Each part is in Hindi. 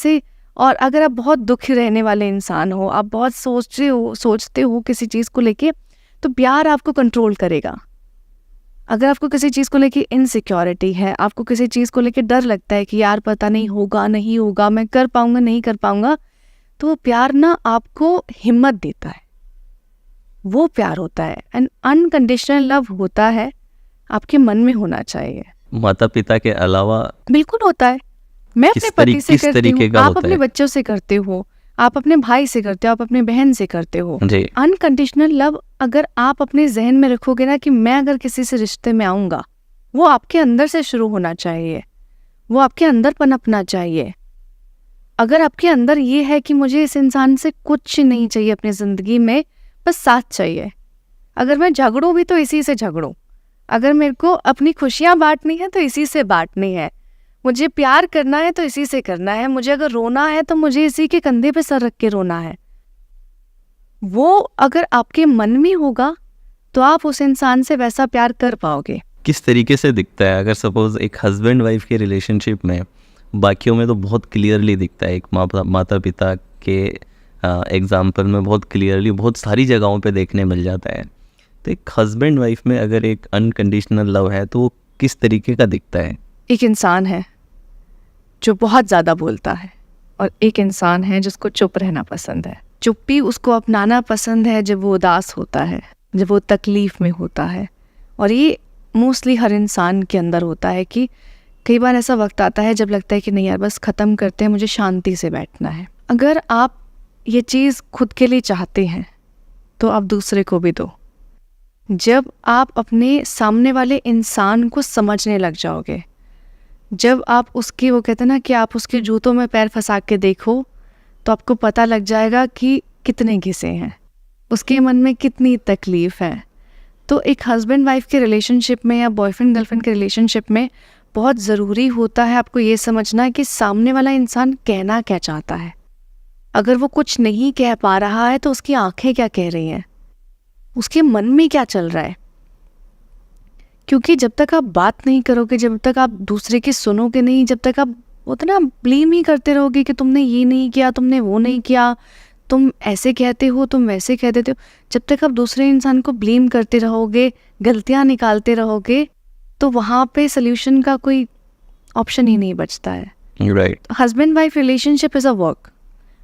से। और अगर आप बहुत दुखी रहने वाले इंसान हो, आप बहुत सोचते हो किसी चीज़ को लेके, तो प्यार आपको कंट्रोल करेगा। अगर आपको किसी चीज़ को लेके इनसिक्योरिटी है, आपको किसी चीज़ को लेके डर लगता है कि यार पता नहीं होगा नहीं होगा, मैं कर पाऊंगा नहीं कर पाऊंगा, तो वो प्यार ना आपको हिम्मत देता है, वो प्यार होता है। एंड अनकंडीशनल लव होता है, आपके मन में होना चाहिए। माता पिता के अलावा बिल्कुल होता है। मैं अपने पति से करती हूँ, आप अपने बच्चों से करते हो, आप अपने भाई से करते हो, आप अपने बहन से करते हो। अनकंडीशनल लव अगर आप अपने जहन में रखोगे ना कि मैं अगर किसी से रिश्ते में आऊंगा, वो आपके अंदर से शुरू होना चाहिए, वो आपके अंदर पनपना चाहिए। अगर आपके अंदर ये है कि मुझे इस इंसान से कुछ नहीं चाहिए अपनी जिंदगी में, बस साथ चाहिए, अगर मैं झगड़ूं भी तो इसी से झगड़ूं, अगर मेरे को अपनी खुशियां बांटनी है तो इसी से बांटनी है, मुझे प्यार करना है तो इसी से करना है, मुझे अगर रोना है तो मुझे इसी के कंधे पे सर रख के रोना है, वो अगर आपके मन में होगा तो आप उस इंसान से वैसा प्यार कर पाओगे। किस तरीके से दिखता है? अगर सपोज एक हस्बैंड वाइफ के रिलेशनशिप में, बाकियों में तो बहुत क्लियरली दिखता है, एक माता पिता के एग्जाम्पल में बहुत क्लियरली बहुत सारी जगहों पे देखने मिल जाता है, तो एक हस्बैंड वाइफ में अगर एक अनकंडीशनल लव है तो वो किस तरीके का दिखता है? एक इंसान है जो बहुत ज़्यादा बोलता है, और एक इंसान है जिसको चुप रहना पसंद है। चुप्पी उसको अपनाना पसंद है जब वो उदास होता है, जब वो तकलीफ़ में होता है। और ये मोस्टली हर इंसान के अंदर होता है कि कई बार ऐसा वक्त आता है जब लगता है कि नहीं यार बस ख़त्म करते हैं, मुझे शांति से बैठना है। अगर आप ये चीज़ खुद के लिए चाहते हैं तो आप दूसरे को भी दो। जब आप अपने सामने वाले इंसान को समझने लग जाओगे, जब आप उसकी, वो कहते हैं ना कि आप उसके जूतों में पैर फंसा के देखो, तो आपको पता लग जाएगा कि कितने घिसे हैं, उसके मन में कितनी तकलीफ़ है। तो एक हस्बैंड वाइफ के रिलेशनशिप में या बॉयफ्रेंड गर्लफ्रेंड के रिलेशनशिप में बहुत ज़रूरी होता है आपको ये समझना कि सामने वाला इंसान कहना क्या चाहता है। अगर वो कुछ नहीं कह पा रहा है तो उसकी आंखें क्या कह रही हैं, उसके मन में क्या चल रहा है। क्योंकि जब तक आप बात नहीं करोगे, जब तक आप दूसरे की सुनोगे नहीं, जब तक आप उतना ब्लेम ही करते रहोगे कि तुमने ये नहीं किया, तुमने वो नहीं किया, तुम ऐसे कहते हो, तुम वैसे कह देते हो, जब तक आप दूसरे इंसान को ब्लेम करते रहोगे, गलतियां निकालते रहोगे, तो वहाँ पे सल्यूशन का कोई ऑप्शन ही नहीं बचता है। Right. Husband wife relationship is a work.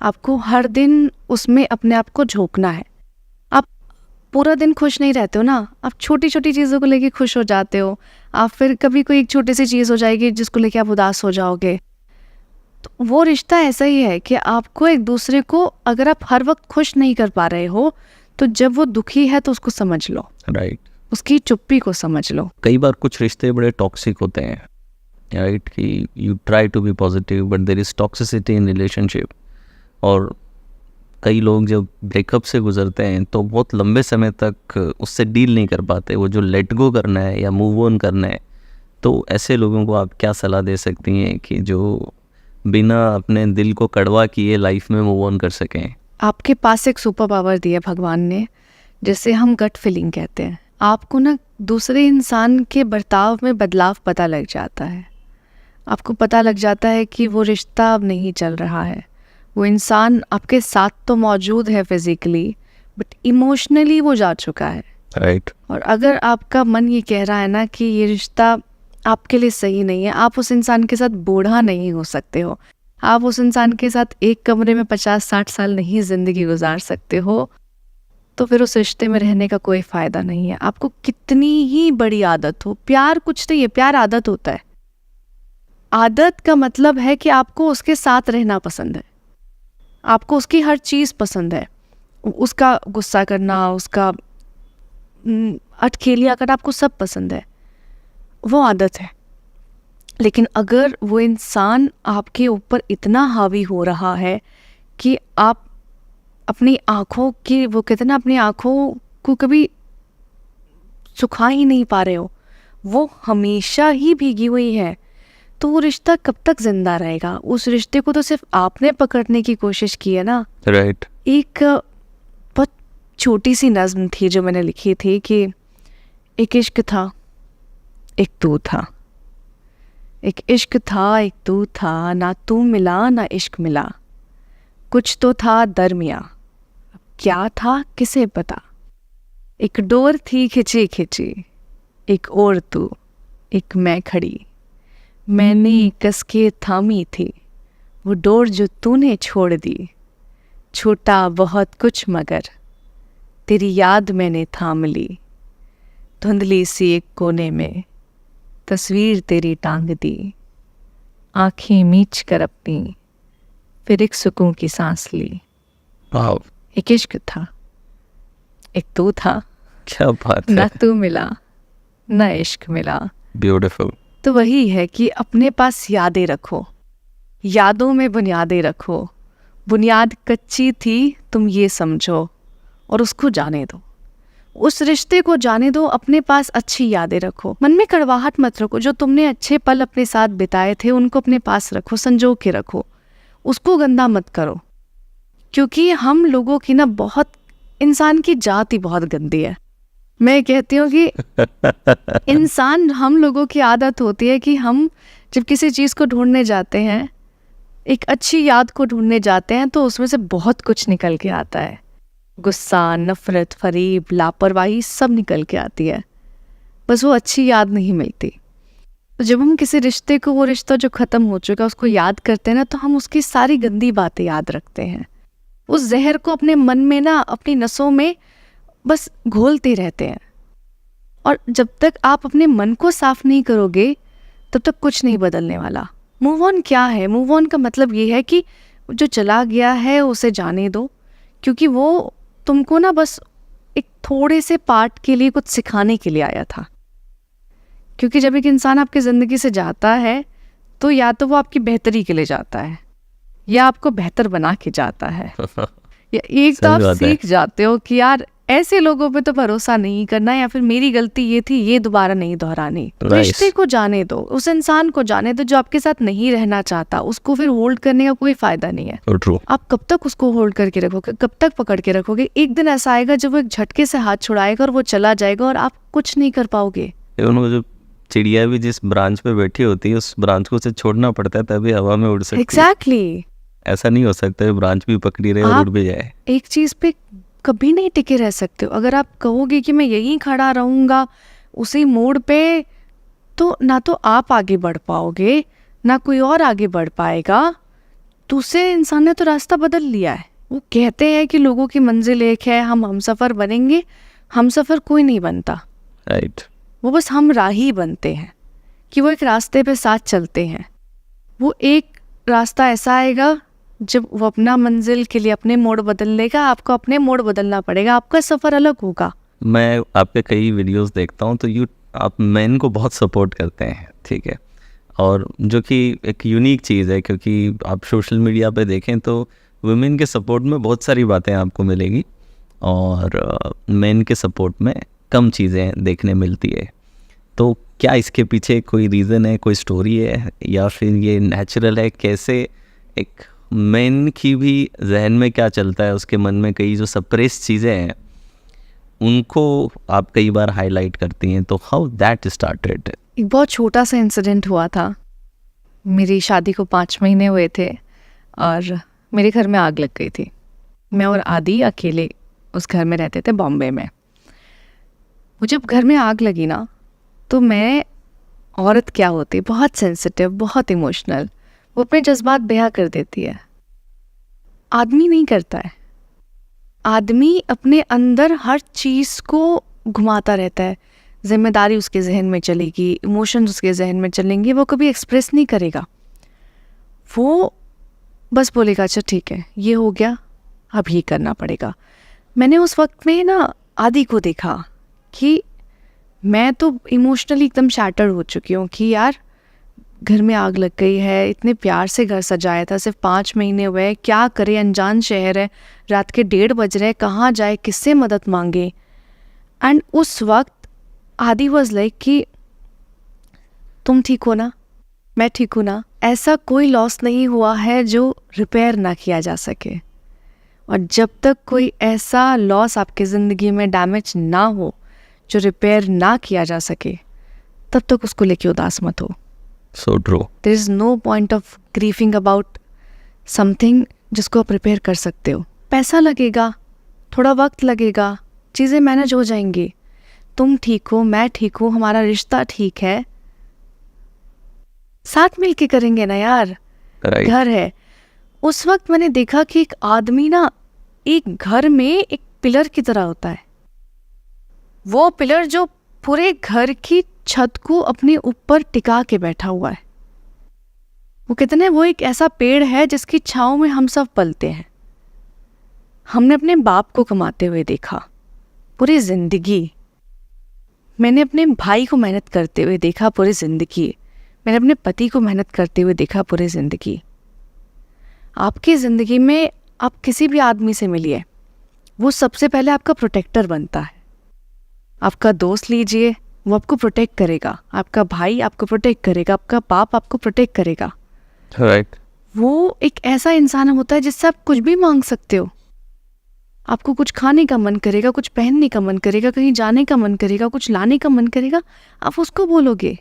आपको हर दिन उसमें अपने आप को झोंकना है। आप पूरा दिन खुश नहीं रहते हो ना, आप छोटी छोटी चीज़ों को लेके खुश हो जाते हो, आप फिर कभी कोई एक छोटी सी चीज़ हो जाएगी जिसको लेके आप उदास हो जाओगे। तो वो रिश्ता ऐसा ही है कि आपको एक दूसरे को, अगर आप हर वक्त खुश नहीं कर पा रहे हो, तो जब वो दुखी है तो उसको समझ लो। राइट। उसकी चुप्पी को समझ लो। कई बार कुछ रिश्ते बड़े टॉक्सिक होते हैं, राइट, कि you try to be positive but there is toxicity in relationship. और कई लोग जब ब्रेकअप से गुजरते हैं तो बहुत लंबे समय तक उससे डील नहीं कर पाते, वो जो लेट गो करना है या मूव ऑन करना है। तो ऐसे लोगों को आप क्या सलाह दे सकती हैं कि जो बिना अपने दिल को कड़वा किए लाइफ में मूव ऑन कर सकें? आपके पास एक सुपर पावर दिया भगवान ने, जिसे हम गट फीलिंग कहते हैं। आपको ना दूसरे इंसान के बर्ताव में बदलाव पता लग जाता है। आपको पता लग जाता है कि वो रिश्ता अब नहीं चल रहा है, वो इंसान आपके साथ तो मौजूद है फिजिकली, बट इमोशनली वो जा चुका है। राइट। और अगर आपका मन ये कह रहा है ना कि ये रिश्ता आपके लिए सही नहीं है, आप उस इंसान के साथ बूढ़ा नहीं हो सकते हो, आप उस इंसान के साथ एक कमरे में 50-60 साल नहीं ज़िंदगी गुजार सकते हो, तो फिर उस रिश्ते में रहने का कोई फ़ायदा नहीं है। आपको कितनी ही बड़ी आदत हो, प्यार कुछ नहीं है, प्यार आदत होता है। आदत का मतलब है कि आपको उसके साथ रहना पसंद है, आपको उसकी हर चीज़ पसंद है, उसका गुस्सा करना, उसका अटखेलियाँ करना, आपको सब पसंद है, वो आदत है। लेकिन अगर वो इंसान आपके ऊपर इतना हावी हो रहा है कि आप अपनी आँखों की, वो कहते हैं ना, अपनी आँखों को कभी सुखा ही नहीं पा रहे हो, वो हमेशा ही भीगी हुई है, तो वो रिश्ता कब तक जिंदा रहेगा? उस रिश्ते को तो सिर्फ आपने पकड़ने की कोशिश की है ना। राइट। एक बहुत छोटी सी नज़्म थी जो मैंने लिखी थी कि एक इश्क था, एक तू था, एक इश्क था, एक तू था, ना तू मिला ना इश्क मिला, कुछ तो था दरमियाँ, अब क्या था किसे पता। एक डोर थी खिंची खिंची, एक और तू, एक मैं खड़ी, मैंने कस के थामी थी, वो डोर जो तूने छोड़ दी, छूटा बहुत कुछ मगर तेरी याद मैंने थाम ली, धुंधली सी एक कोने में तस्वीर तेरी टांग दी, आंखें मीच कर अपनी फिर एक सुकून की सांस ली। वाह, एक इश्क था, एक तू था, क्या बात ना है, तू मिला ना इश्क मिला। ब्यूटीफुल। तो वही है कि अपने पास यादें रखो, यादों में बुनियादें रखो। बुनियाद कच्ची थी तुम ये समझो, और उसको जाने दो, उस रिश्ते को जाने दो। अपने पास अच्छी यादें रखो, मन में कड़वाहट मत रखो। जो तुमने अच्छे पल अपने साथ बिताए थे उनको अपने पास रखो, संजो के रखो, उसको गंदा मत करो। क्योंकि हम लोगों की ना बहुत, इंसान की जात ही बहुत गंदी है। मैं कहती हूँ कि इंसान, हम लोगों की आदत होती है कि हम जब किसी चीज़ को ढूंढने जाते हैं, एक अच्छी याद को ढूंढने जाते हैं, तो उसमें से बहुत कुछ निकल के आता है। गुस्सा, नफरत, फरेब, लापरवाही सब निकल के आती है, बस वो अच्छी याद नहीं मिलती। तो जब हम किसी रिश्ते को, वो रिश्ता जो ख़त्म हो चुका है, उसको याद करते हैं ना, तो हम उसकी सारी गंदी बातें याद रखते हैं। उस जहर को अपने मन में ना, अपनी नसों में बस घोलते रहते हैं। और जब तक आप अपने मन को साफ नहीं करोगे तब तक कुछ नहीं बदलने वाला। मूव ऑन क्या है? मूव ऑन का मतलब ये है कि जो चला गया है उसे जाने दो, क्योंकि वो तुमको ना बस एक थोड़े से पार्ट के लिए कुछ सिखाने के लिए आया था। क्योंकि जब एक इंसान आपकी ज़िंदगी से जाता है तो या तो वो आपकी बेहतरी के लिए जाता है या आपको बेहतर बना के जाता है, या एक तो सही आप बात है। सीख जाते हो कि यार ऐसे लोगों पे तो भरोसा नहीं करना, या फिर मेरी गलती ये थी, ये दोबारा नहीं दोहरानी। Nice. रिश्ते को जाने दो, उस इंसान को जाने दो जो आपके साथ नहीं रहना चाहता। उसको फिर होल्ड करने का कोई फायदा नहीं है। ट्रू। आप कब तक उसको होल्ड करके रखोगे, कब तक पकड़ के रखोगे? एक दिन ऐसा आएगा जब वो एक झटके से हाथ छुड़ाएगा और वो चला जाएगा और आप कुछ नहीं कर पाओगे। उनको जो चिड़िया भी जिस ब्रांच पे बैठी होती है, उस ब्रांच को उसे छोड़ना पड़ता है तभी हवा में उड़ सकती है। एग्जैक्टली। ऐसा नहीं हो सकता ब्रांच भी पकड़ी रहे और आप उड़ भी जाए। एक चीज पे कभी नहीं टिके रह सकते हो। अगर आप कहोगे कि मैं यहीं खड़ा रहूंगा उसी मोड़ पे, तो ना तो आप आगे बढ़ पाओगे ना कोई और आगे बढ़ पाएगा। दूसरे इंसान ने तो रास्ता बदल लिया है। वो कहते हैं कि लोगों की मंजिल एक है, हम हमसफर बनेंगे। हमसफर कोई नहीं बनता, राइट। वो बस हम राही बनते हैं कि वो एक रास्ते पे साथ चलते हैं। वो एक रास्ता ऐसा आएगा जब वो अपना मंजिल के लिए अपने मोड़ बदल लेगा, आपको अपने मोड़ बदलना पड़ेगा, आपका सफ़र अलग होगा। मैं आपके कई वीडियोस देखता हूँ तो आप मेन को बहुत सपोर्ट करते हैं, ठीक है, और जो कि एक यूनिक चीज़ है, क्योंकि आप सोशल मीडिया पे देखें तो वुमेन के सपोर्ट में बहुत सारी बातें आपको मिलेगी और मेन के सपोर्ट में कम चीज़ें देखने मिलती है। तो क्या इसके पीछे कोई रीज़न है, कोई स्टोरी है, या फिर ये नेचुरल है? कैसे एक मेन की भी जहन में क्या चलता है, उसके मन में कई जो सप्रेस चीज़ें हैं उनको आप कई बार हाईलाइट करती हैं, तो हाउ दैट स्टार्टेड? एक बहुत छोटा सा इंसिडेंट हुआ था। मेरी शादी को 5 महीने हुए थे और मेरे घर में आग लग गई थी। मैं और आदि अकेले उस घर में रहते थे बॉम्बे में। वो जब घर में आग लगी ना, तो मैं, औरत क्या होती है, बहुत सेंसिटिव, बहुत इमोशनल, वो अपने जज्बात बयां कर देती है। आदमी नहीं करता है। आदमी अपने अंदर हर चीज़ को घुमाता रहता है। जिम्मेदारी उसके जहन में चलेगी, इमोशंस उसके जहन में चलेंगे, वो कभी एक्सप्रेस नहीं करेगा। वो बस बोलेगा अच्छा ठीक है, ये हो गया, अब ये करना पड़ेगा। मैंने उस वक्त में ना आदि को देखा कि मैं तो इमोशनली एकदम शैटर्ड हो चुकी हूँ कि यार घर में आग लग गई है, इतने प्यार से घर सजाया था, सिर्फ 5 महीने हुए, क्या करे, अनजान शहर है, रात के 1:30 बज रहे, कहाँ जाए, किससे मदद मांगे। एंड उस वक्त आदि वाज लाइक कि तुम ठीक हो ना, मैं ठीक हूँ ना, ऐसा कोई लॉस नहीं हुआ है जो रिपेयर ना किया जा सके। और जब तक कोई ऐसा लॉस आपके ज़िंदगी में, डैमेज ना हो जो रिपेयर ना किया जा सके, तब तक उसको लेके उदास मत हो। So true. There is no point of grieving about something जिसको आप प्रिपेयर कर सकते हो. पैसा लगेगा, थोड़ा वक्त लगेगा, चीज़ें मैनेज हो जाएंगी. तुम ठीक हो, मैं ठीक हूँ, हमारा रिश्ता ठीक है, साथ मिल के करेंगे ना यार. राइट. घर है. उस वक्त मैंने देखा कि एक आदमी ना एक घर में एक पिलर की तरह होता है. वो पिलर जो पूरे घर की छत को अपने ऊपर टिका के बैठा हुआ है. वो कहते हैं वो एक ऐसा पेड़ है जिसकी छांव में हम सब पलते हैं. हमने अपने बाप को कमाते हुए देखा पूरी जिंदगी. मैंने अपने भाई को मेहनत करते हुए देखा पूरी जिंदगी. मैंने अपने पति को मेहनत करते हुए देखा पूरी जिंदगी. आपकी ज़िंदगी में आप किसी भी आदमी से मिलिए, वो सबसे पहले आपका प्रोटेक्टर बनता है. आपका दोस्त लीजिए, वो आपको प्रोटेक्ट करेगा. आपका भाई आपको प्रोटेक्ट करेगा. आपका बाप आपको प्रोटेक्ट करेगा. राइट. वो एक ऐसा इंसान होता है जिससे आप कुछ भी मांग सकते हो. आपको कुछ खाने का मन करेगा, कुछ पहनने का मन करेगा, कहीं जाने का मन करेगा, कुछ लाने का मन करेगा, आप उसको बोलोगे.